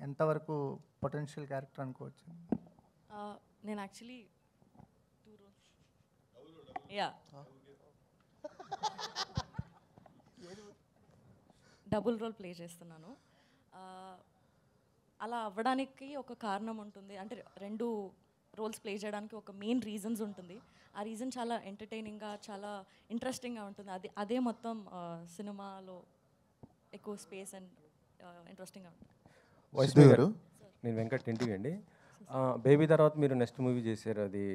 ఎంతవరకు potential character అనుకోవచ్చు? నేను actually 2 roles. Yeah, double role play చేస్తున్నాను. అలా అవ్వడానికి ఒక కారణం ఉంటుంది, అంటే 2 రోల్స్ ప్లే చేయడానికి ఒక మెయిన్ రీజన్స్ ఉంటుంది. ఆ రీజన్ చాలా ఎంటర్టైనింగ్గా, చాలా ఇంట్రెస్టింగ్గా ఉంటుంది. అదే మొత్తం సినిమాలో ఎక్కువ స్పేస్ అండ్ ఇంట్రెస్టింగ్గా ఉంటుంది. వైష్ణవి గారు, నేను వెంకట్ ఇంటివి అండి. బేబీ తర్వాత మీరు నెక్స్ట్ మూవీ చేశారు, అది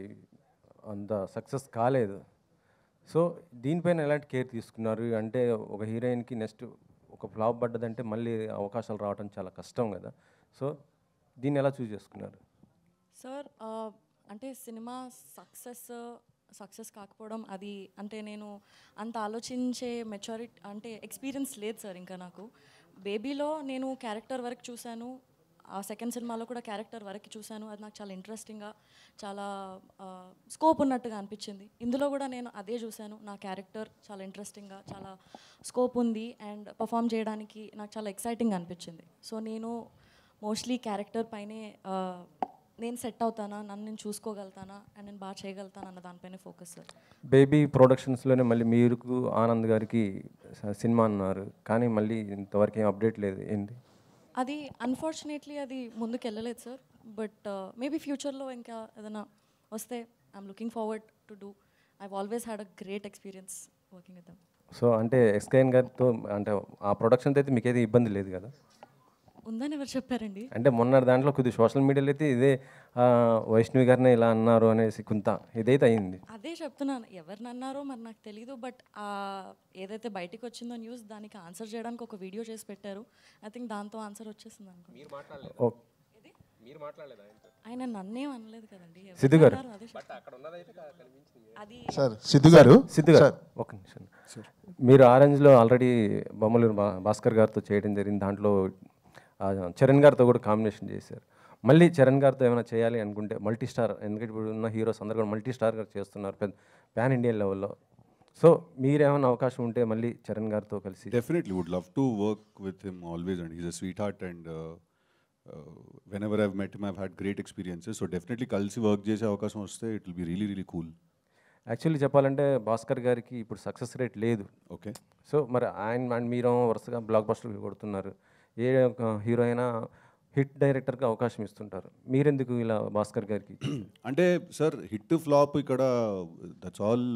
అంత సక్సెస్ కాలేదు. సో దీనిపైన ఎలాంటి కేర్ తీసుకున్నారు? అంటే ఒక హీరోయిన్కి నెక్స్ట్ ఒక ఫ్లాప్ పడ్డదంటే మళ్ళీ అవకాశాలు రావడం చాలా కష్టం కదా. సో దీన్ని ఎలా చూస్ చేసుకున్నారు? సార్, అంటే సినిమా సక్సెస్ కాకపోవడం అది అంటే నేను అంత ఆలోచించే మెచ్యూరిటీ అంటే ఎక్స్పీరియన్స్ లేదు సార్ ఇంకా నాకు. బేబీలో నేను క్యారెక్టర్ వరకు చూశాను, ఆ సెకండ్ సినిమాలో కూడా క్యారెక్టర్ వరకు చూశాను. అది నాకు చాలా ఇంట్రెస్టింగ్గా, చాలా స్కోప్ ఉన్నట్టుగా అనిపించింది. ఇందులో కూడా నేను అదే చూశాను, నా క్యారెక్టర్ చాలా ఇంట్రెస్టింగ్గా, చాలా స్కోప్ ఉంది అండ్ పర్ఫామ్ చేయడానికి నాకు చాలా ఎక్సైటింగ్ అనిపించింది. సో నేను మోస్ట్లీ క్యారెక్టర్ పైనే నేను సెట్ అవుతానా, నన్ను నేను చూసుకోగలుగుతానా అండ్ నేను బాగా చేయగలుగుతాను అన్న దానిపైనే ఫోకస్ సార్. బేబీ ప్రొడక్షన్స్లోనే మళ్ళీ మీరు ఆనంద్ గారికి సినిమా అన్నారు, కానీ మళ్ళీ ఇంతవరకు ఏం అప్డేట్ లేదు, ఏంటి? అది అన్ఫార్చునేట్లీ అది ముందుకు వెళ్ళలేదు సార్. బట్ మేబీ ఫ్యూచర్లో ఇంకా ఏదైనా వస్తే I'm looking forward to do. I've always had a great experience working with them. So అంటే ఎస్కేఎన్ గారితో అంటే ఆ ప్రొడక్షన్తో అయితే మీకు ఏది ఇబ్బంది లేదు కదా? ఉందని ఎవరు చెప్పారండి? అంటే మొన్న దాంట్లో కొద్దిగా సోషల్ మీడియాలో అయితే ఇదే వైష్ణవి గారిని ఇలా అన్నారు అనేసి కొంత ఇదైతే అయింది. అదే చెప్తున్నాను, ఎవరిని అన్నారో మరి నాకు తెలీదు. బట్ ఏదైతే బయటికి వచ్చిందో న్యూస్, దానికి ఆన్సర్ చేయడానికి ఒక వీడియో చేసి పెట్టారు. ఐ థింక్ దాంతో ఆన్సర్ వచ్చేసింది అనుకో. ఆయన నన్నేం అనలేదు కదండి. సిద్ధు గారు, అది సార్ సిద్ధు గారు, ఒక నిమిషం. మీరు ఆరెంజ్లో ఆల్రెడీ బొమ్మలూరు భాస్కర్ గారితో చేయడం జరిగింది, దాంట్లో చరణ్ గారితో కూడా కాంబినేషన్ చేశారు. మళ్ళీ చరణ్ గారితో ఏమైనా చేయాలి అనుకుంటే మల్టీ స్టార్, ఎందుకంటే ఇప్పుడు ఉన్న హీరోస్ అందరూ కూడా మల్టీ స్టార్ గారు చేస్తున్నారు పెద్ద ప్యాన్ ఇండియన్ లెవెల్లో. సో మీరేమైనా అవకాశం ఉంటే మళ్ళీ చరణ్ గారితో కలిసి? Definitely would love to work with him always and he's a sweetheart and whenever I've met him I've had great experiences, so definitely కలిసి వర్క్ చేసే అవకాశం వస్తే it will be really really cool. Actually చెప్పాలంటే భాస్కర్ గారికి ఇప్పుడు success rate లేదు. Okay, so మరి ఆయన అండ్ మీరు వరుసగా బ్లాక్ బస్టర్ కొడుతున్నారు, ఏ హీరో అయినా హిట్ డైరెక్టర్కి అవకాశం ఇస్తుంటారు, మీరెందుకు ఇలా భాస్కర్ గారికి? అంటే సార్ హిట్ ఫ్లాప్ ఇక్కడ దట్స్ ఆల్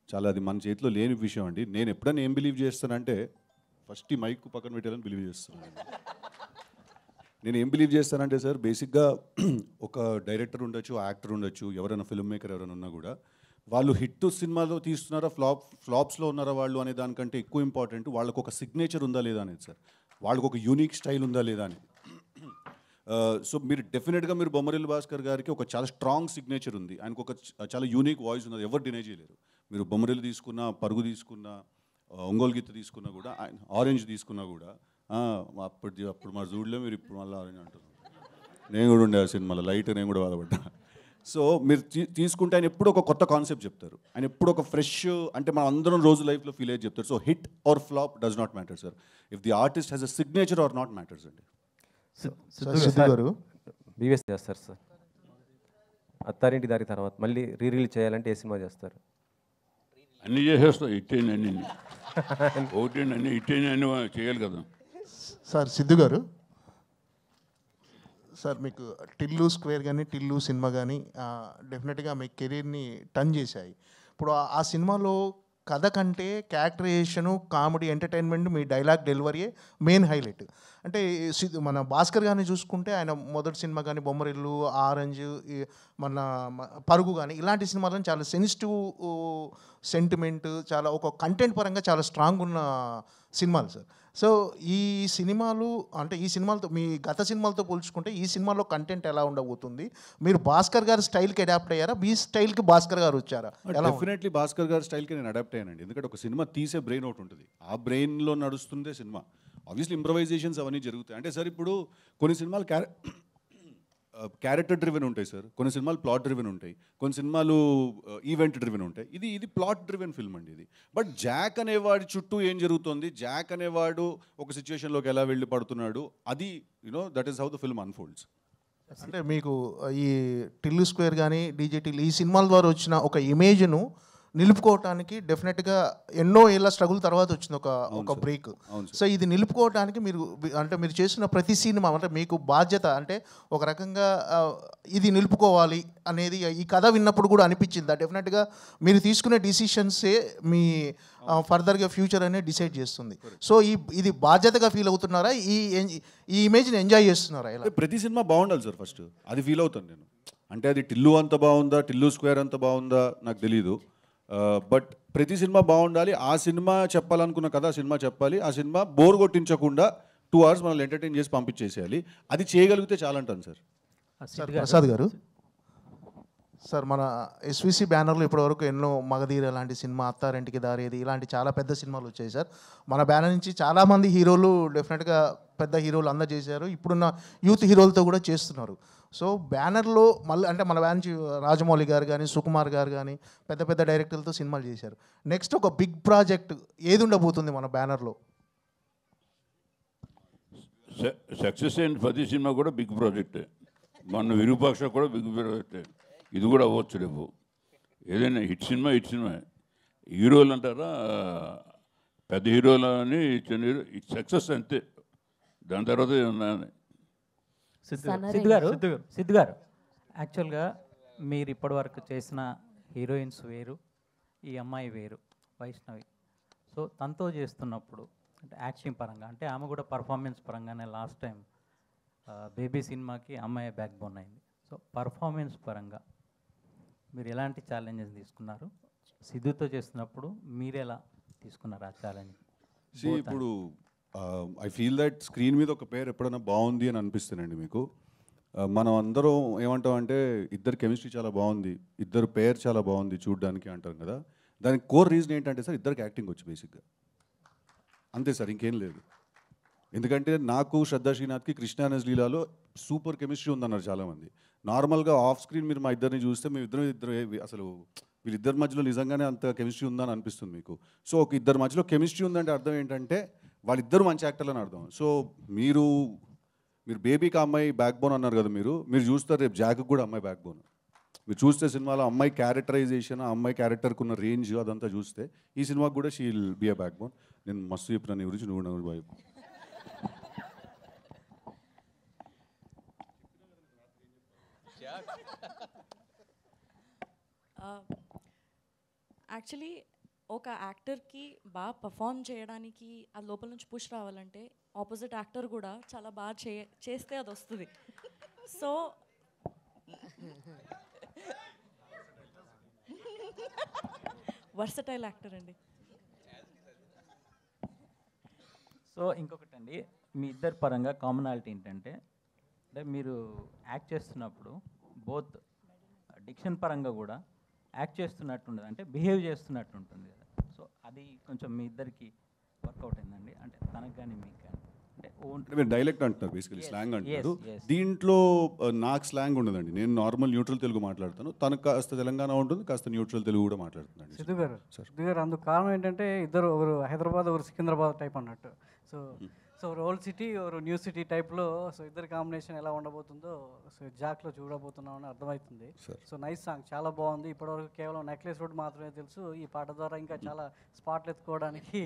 చాలా అది మన చేతిలో లేని విషయం అండి. నేను ఎప్పుడైనా ఏం బిలీవ్ చేస్తానంటే ఫస్ట్ ఈ మైక్ పక్కన పెట్టాలని బిలీవ్ చేస్తున్నాను. నేను ఏం బిలీవ్ చేస్తానంటే సార్, బేసిక్గా ఒక డైరెక్టర్ ఉండొచ్చు, యాక్టర్ ఉండొచ్చు, ఎవరైనా ఫిల్మ్ మేకర్ ఎవరైనా ఉన్నా కూడా వాళ్ళు హిట్ సినిమాలో తీస్తున్నారా ఫ్లాప్స్లో ఉన్నారా వాళ్ళు అనే దానికంటే ఎక్కువ ఇంపార్టెంట్ వాళ్ళకు ఒక సిగ్నేచర్ ఉందా లేదా అనేది సార్, వాళ్ళకు ఒక యూనిక్ స్టైల్ ఉందా లేదా అని. సో మీరు డెఫినెట్గా మీరు బొమ్మరిల్లు భాస్కర్ గారికి ఒక చాలా స్ట్రాంగ్ సిగ్నేచర్ ఉంది, ఆయనకు ఒక చాలా యూనిక్ వాయిస్ ఉన్నది, ఎవరు డినై చేయలేరు. మీరు బొమ్మరిల్లు తీసుకున్నా, పరుగు తీసుకున్నా, ఒంగోలు గీత తీసుకున్నా కూడా, ఆయన ఆరెంజ్ తీసుకున్నా కూడా, అప్పుడు మా జూడ్లో మీరు ఇప్పుడు మళ్ళీ ఆరెంజ్ అంటున్నారు. నేను కూడా ఉండే ఆ సినిమాలో లైట్, నేను కూడా బాధపడ్డా. సో మీరు తీసుకుంటే ఆయన ఎప్పుడు ఒక కొత్త కాన్సెప్ట్ చెప్తారు, ఆయన ఎప్పుడు ఒక ఫ్రెష్, అంటే మనం అందరం రోజు లైఫ్లో ఫీల్ అయ్యి చెప్తారు. So hit or flop does not matter sir, if the artist has a signature or not matters అండి. సిద్ధు గారు బీవీఎస్ చేస్తారు సార్, అత్తారింటి దారి తర్వాత మళ్ళీ రీలీజ్ చేయాలంటే ఏ సినిమా చేస్తారు? అన్నీ చేసేస్తా, ఇట్టేని అన్ని ఒకటి అన్ని ఇట్టేని అన్ని చేయాలి కదా సార్. సిద్ధు గారు సార్, మీకు టిల్లు స్క్వేర్ కానీ టిల్లు సినిమా కానీ డెఫినెట్గా మీ కెరీర్ని టర్న్ చేశాయి. ఇప్పుడు ఆ సినిమాలో కథ కంటే క్యారెక్టరైజేషను, కామెడీ, ఎంటర్టైన్మెంట్, మీ డైలాగ్ డెలివరీయే మెయిన్ హైలైట్. అంటే మన భాస్కర్ గారిని చూసుకుంటే ఆయన మొదటి సినిమా కానీ బొమ్మరిల్లు, ఆరెంజ్, మన పరుగు కానీ ఇలాంటి సినిమాలను చాలా సెన్సిటివ్ సెంటిమెంట్, చాలా ఒక కంటెంట్ పరంగా చాలా స్ట్రాంగ్ ఉన్న సినిమాలు సార్. సో ఈ సినిమాలు అంటే ఈ సినిమాలతో మీ గత సినిమాలతో పోల్చుకుంటే ఈ సినిమాలో కంటెంట్ ఎలా ఉండబోతుంది? మీరు భాస్కర్ గారి స్టైల్కి అడాప్ట్ అయ్యారా, మీ స్టైల్కి భాస్కర్ గారు వచ్చారా? డెఫినెట్లీ భాస్కర్ గారి స్టైల్కి నేను అడాప్ట్ అయ్యానండి, ఎందుకంటే ఒక సినిమా తీసే బ్రెయిన్ ఒకటి ఉంటుంది, ఆ బ్రెయిన్లో నడుస్తుందే సినిమా. ఆబ్వియస్లీ ఇంప్రవైజేషన్స్ అవన్నీ జరుగుతాయి. అంటే సార్ ఇప్పుడు కొన్ని సినిమాలు క్యారెక్టర్ డ్రివెన్ ఉంటాయి సార్, కొన్ని సినిమాలు ప్లాట్ డ్రివెన్ ఉంటాయి, కొన్ని సినిమాలు ఈవెంట్ డ్రివెన్ ఉంటాయి. ఇది ప్లాట్ డ్రివెన్ ఫిల్మ్ అండి ఇది. బట్ జాక్ అనేవాడి చుట్టూ ఏం జరుగుతుంది, జాక్ అనేవాడు ఒక సిచ్యువేషన్లోకి ఎలా వెళ్ళి పడుతున్నాడు, అది that is how the film unfolds. అంటే మీకు ఈ టిల్లు స్క్వేర్ కానీ డీజే టిల్లు ఈ సినిమాల ద్వారా వచ్చిన ఒక ఇమేజ్ను నిలుపుకోవటానికి డెఫినెట్గా ఎన్నో ఏళ్ళ స్ట్రగుల్ తర్వాత వచ్చింది ఒక బ్రేక్. సో ఇది నిలుపుకోవటానికి మీరు చేసిన ప్రతి సినిమా అంటే మీకు బాధ్యత అంటే ఒక రకంగా ఇది నిలుపుకోవాలి అనేది ఈ కథ విన్నప్పుడు కూడా అనిపించింది. డెఫినెట్గా మీరు తీసుకునే డిసిషన్సే మీ ఫర్దర్గా ఫ్యూచర్ అనేది డిసైడ్ చేస్తుంది. సో ఇది బాధ్యతగా ఫీల్ అవుతున్నారా, ఈ ఇమేజ్ని ఎంజాయ్ చేస్తున్నారా? ఇలా ప్రతి సినిమా బాగుండాలి సార్, ఫస్ట్ అది ఫీల్ అవుతాను నేను. అంటే అది టిల్లు అంత బాగుందా, టిల్లు స్క్వేర్ అంత బాగుందా నాకు తెలీదు, బట్ ప్రతి సినిమా బాగుండాలి. ఆ సినిమా చెప్పాలనుకున్న కథ ఆ సినిమా చెప్పాలి. ఆ సినిమా బోర్ కొట్టించకుండా 2 hours మనల్ని ఎంటర్టైన్ చేసి పంపించేసేయాలి. అది చేయగలిగితే చాలంటాను సార్. సార్ ప్రసాద్ గారు, సార్ మన ఎస్విసి బ్యానర్లో ఇప్పటివరకు ఎన్నో మగధీర లాంటి సినిమా, అత్తారింటికి దారేది ఇలాంటి చాలా పెద్ద సినిమాలు వచ్చాయి సార్. మన బ్యానర్ నుంచి చాలామంది హీరోలు డెఫినెట్గా పెద్ద హీరోలు అందరూ చేశారు, ఇప్పుడున్న యూత్ హీరోలతో కూడా చేస్తున్నారు. సో బ్యానర్లో మళ్ళీ అంటే మన బ్యాన్ నుంచి రాజమౌళి గారు కానీ సుకుమార్ గారు కానీ పెద్ద పెద్ద డైరెక్టర్లతో సినిమాలు చేశారు. నెక్స్ట్ ఒక బిగ్ ప్రాజెక్ట్ ఏది ఉండబోతుంది మన బ్యానర్లో? సక్సెస్ అయిన ప్రతి సినిమా కూడా బిగ్ ప్రాజెక్టే. మన విరూపాక్ష కూడా బిగ్ ప్రాజెక్టే. ఇది కూడా అవ్వచ్చు రేపు. ఏదైనా హిట్ సినిమా హీరోలు అంటారా, పెద్ద హీరోలు అని చిన్న హీరో సక్సెస్ అంతే, దాని తర్వాత ఉన్నాయని. సిద్ధు గారు యాక్చువల్గా మీరు ఇప్పటివరకు చేసిన హీరోయిన్స్ వేరు, ఈ అమ్మాయి వేరు, వైష్ణవి. సో తనతో చేస్తున్నప్పుడు అంటే యాక్టింగ్ పరంగా అంటే ఆమె కూడా పర్ఫార్మెన్స్ పరంగానే లాస్ట్ టైం బేబీ సినిమాకి అమ్మాయి బ్యాక్ బోన్ అయింది. సో పర్ఫార్మెన్స్ పరంగా మీరు ఎలాంటి ఛాలెంజెస్ తీసుకున్నారు? సిద్ధుతో చేస్తున్నప్పుడు మీరు ఎలా తీసుకున్నారు ఆ ఛాలెంజ్? ఇప్పుడు ఐ ఫీల్ దట్ స్క్రీన్ మీద ఒక పేరు ఎప్పుడైనా బాగుంది అని అనిపిస్తుందండి మీకు. మనం అందరం ఏమంటాం అంటే ఇద్దరు కెమిస్ట్రీ చాలా బాగుంది, ఇద్దరు పేరు చాలా బాగుంది చూడడానికి అంటాం కదా. దానికి కోర్ రీజన్ ఏంటంటే సార్ ఇద్దరికి యాక్టింగ్ వచ్చు బేసిక్గా, అంతే సార్, ఇంకేం లేదు. ఎందుకంటే నాకు శ్రద్ధా శ్రీనాథ్కి కృష్ణానస్ లీలాలో సూపర్ కెమిస్ట్రీ ఉందన్నారు చాలామంది. నార్మల్గా ఆఫ్ స్క్రీన్ మీరు మా ఇద్దరిని చూస్తే మేము ఇద్దరు అసలు వీళ్ళిద్దరి మధ్యలో నిజంగానే అంత కెమిస్ట్రీ ఉందని అనిపిస్తుంది మీకు. సో ఒక ఇద్దరి మధ్యలో కెమిస్ట్రీ ఉందంటే అర్థం ఏంటంటే వాళ్ళిద్దరు మంచి యాక్టర్లు అని అర్థం. సో మీరు బేబీకి అమ్మాయి బ్యాక్ బోన్ అన్నారు కదా, మీరు చూస్తారు రేపు జాక్కి కూడా అమ్మాయి బ్యాక్ బోన్. మీరు చూస్తే సినిమాలో అమ్మాయి క్యారెక్టరైజేషన్, ఆ అమ్మాయి క్యారెక్టర్కి ఉన్న రేంజ్ అదంతా చూస్తే ఈ సినిమాకి కూడా she will be a back bone. నేను మస్తు చెప్పిన నీ గురించి, నువ్వు బాయ్. యాక్చువల్లీ ఒక యాక్టర్కి బాగా పర్ఫామ్ చేయడానికి ఆ లోపల నుంచి పుష్ రావాలంటే ఆపోజిట్ యాక్టర్ కూడా చాలా బాగా చేస్తే అది వస్తుంది. సో వర్సటైల్ యాక్టర్ అండి. సో ఇంకొకటి అండి, మీ ఇద్దరి పరంగా కామనాలిటీ ఏంటంటే అంటే మీరు యాక్ట్ చేస్తున్నప్పుడు బోత్ డిక్షన్ పరంగా కూడా యాక్ట్ చేస్తున్నట్టు ఉండదు, అంటే బిహేవ్ చేస్తున్నట్టు ఉంటుంది కదా. సో అది కొంచెం మీ ఇద్దరికి వర్కౌట్ అయిందండి, అంటే తనకు కానీ మీకు కానీ. అంటే మీరు డైలెక్ట్ అంటున్నారు, బేసికలీ స్లాంగ్ అంటారు. దీంట్లో నాకు స్లాంగ్ ఉండదండి, నేను నార్మల్ న్యూట్రల్ తెలుగు మాట్లాడతాను, తనకు కాస్త తెలంగాణ ఉంటుంది, కాస్త న్యూట్రల్ తెలుగు కూడా మాట్లాడుతున్నాను. సిద్ధు గారు అందుకు కారణం ఏంటంటే ఇద్దరు ఒకరు హైదరాబాద్ ఒకరు సికింద్రాబాద్ టైప్ అన్నట్టు. సో ఓల్డ్ సిటీ ఒక న్యూ సిటీ టైప్లో సో ఇద్దరు కాంబినేషన్ ఎలా ఉండబోతుందో సో జాక్లో చూడబోతున్నామని అర్థమవుతుంది. సో నైస్ సాంగ్, చాలా బాగుంది. ఇప్పటివరకు కేవలం నెక్లెస్ రోడ్ మాత్రమే తెలుసు, ఈ పాట ద్వారా ఇంకా చాలా స్పాట్లు ఎత్తుకోవడానికి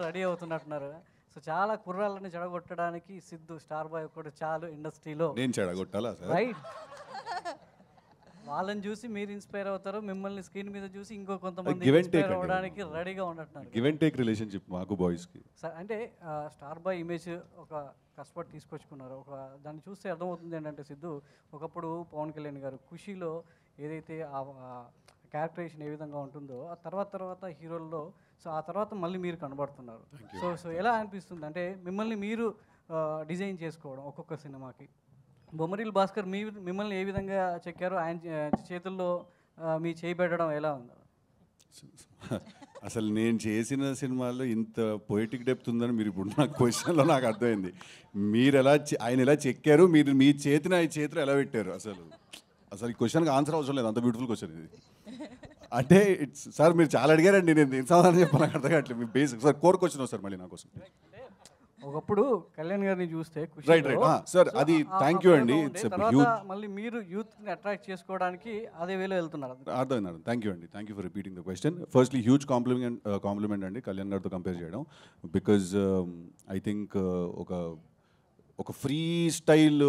రెడీ అవుతున్నట్టున్నారు. సో చాలా కుర్రాళ్ళని చెడగొట్టడానికి సిద్ధు స్టార్ బాయ్ ఒకటి చాలు ఇండస్ట్రీలో. నేను చెడగొట్టాలా రైట్, వాళ్ళని చూసి మీరు ఇన్స్పైర్ అవుతారు, మిమ్మల్ని స్క్రీన్ మీద చూసి ఇంకో కొంతమంది ఇన్స్పైర్ అవ్వడానికి రెడీగా ఉన్నట్టున్నారు. గివ్ అండ్ టేక్ రిలేషన్షిప్ మాకు బాయ్స్కి. అంటే స్టార్ బాయ్ ఇమేజ్ ఒక కష్టపడి తీసుకొచ్చుకున్నారు. ఒక దాన్ని చూస్తే అర్థమవుతుంది ఏంటంటే సిద్ధు ఒకప్పుడు పవన్ కళ్యాణ్ గారు ఖుషీలో ఏదైతే ఆ క్యారెక్టరైజేషన్ ఏ విధంగా ఉంటుందో ఆ తర్వాత హీరోల్లో సో ఆ తర్వాత మళ్ళీ మీరు కనబడుతున్నారు. సో ఎలా అనిపిస్తుంది అంటే మిమ్మల్ని మీరు డిజైన్ చేసుకోవడం ఒక్కొక్క సినిమాకి? బొమ్మరిల్ భాస్కర్ మిమ్మల్ని ఏ విధంగా చెక్కారో ఆయన చేతుల్లో మీ చేయి పెట్టడం ఎలా ఉంది? అసలు నేను చేసిన సినిమాల్లో ఇంత పొయిటిక్ డెప్త్ ఉందని మీరు ఇప్పుడు నా క్వశ్చన్లో నాకు అర్థమైంది. మీరు ఆయన ఎలా చెక్కారు, మీరు మీ చేతిని ఆయన చేతిలో ఎలా పెట్టారు? అసలు ఈ క్వశ్చన్కి ఆన్సర్ అవసరం లేదు, అంత బ్యూటిఫుల్ క్వశ్చన్ ఇది. అంటే సార్ మీరు చాలా అడిగారండి, నేను సమాధానం చెప్పాను, నాకు అర్థం కావట్లేదు. మీ బేసిక్ సార్ కోర్ క్వశ్చన్ వస్తారు మళ్ళీ నా కోసం. ఒకప్పుడు కళ్యాణ్ గారిని చూస్తే Right, right. Sir, అది thank you అండి. It's a తర్వాత huge- మళ్ళీ మీరు యూత్ని అట్రాక్ట్ చేసుకోవడానికి అదే వేలో వెళ్తున్నారు. అర్థమైంది. థ్యాంక్ యూ అండి. Thank you for repeating the question. Firstly huge compliment అండి కళ్యాణ్ గారితో కంపేర్ చేయడం. బికాజ్ ఐ థింక్ ఒక ఫ్రీ స్టైల్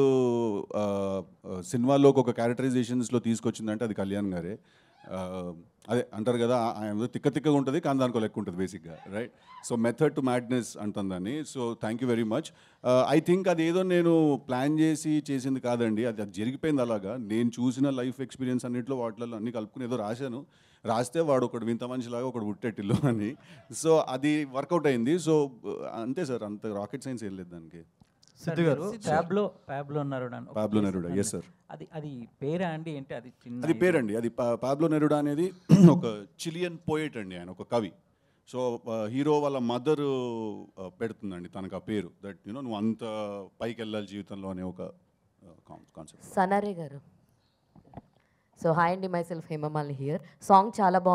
సినిమాలోకి ఒక క్యారెక్టరైజేషన్స్లో తీసుకొచ్చిందంటే అది కళ్యాణ్ గారే. అదే అంటారు కదా, ఆయన తిక్కగా ఉంటుంది కానీ దానికో లెక్క ఉంటుంది బేసిక్గా, right? So method to madness అంటుంది దాన్ని. So thank you very much. I think అది ఏదో నేను ప్లాన్ చేసింది కాదండి, అది జరిగిపోయింది అలాగా. నేను చూసిన లైఫ్ ఎక్స్పీరియన్స్ అన్నింటిలో వాటిల్లో అన్ని కలుపుకుని ఏదో రాస్తే వాడు ఒకడు వింత మనిషిలాగా ఒకడు పుట్టేటిల్లు అని. సో అది వర్కౌట్ అయింది. సో అంతే సార్, అంత రాకెట్ సైన్స్ ఏం లేదు దానికి. సిద్ధు గారు Pablo Neruda Pablo Neruda, yes sir. అది పేరా అండి ఏంటి? అది చిన్న అది పేరండి. అది పాబ్లో నెరుడా అనేది ఒక చిలియన్ పోయెట్ అండి, ఆయన ఒక కవి. సో హీరో వాళ్ళ మదర్ పెడుతుందండి తనకు ఆ పేరు, దట్ యూనో నువ్వు అంత పైకి వెళ్ళాలి జీవితంలో అనే ఒక కాన్సెప్ట్. సనారే గారు. సో హాయ్ అండి, myself Hemamalini here. Song చాలా బాగుంది.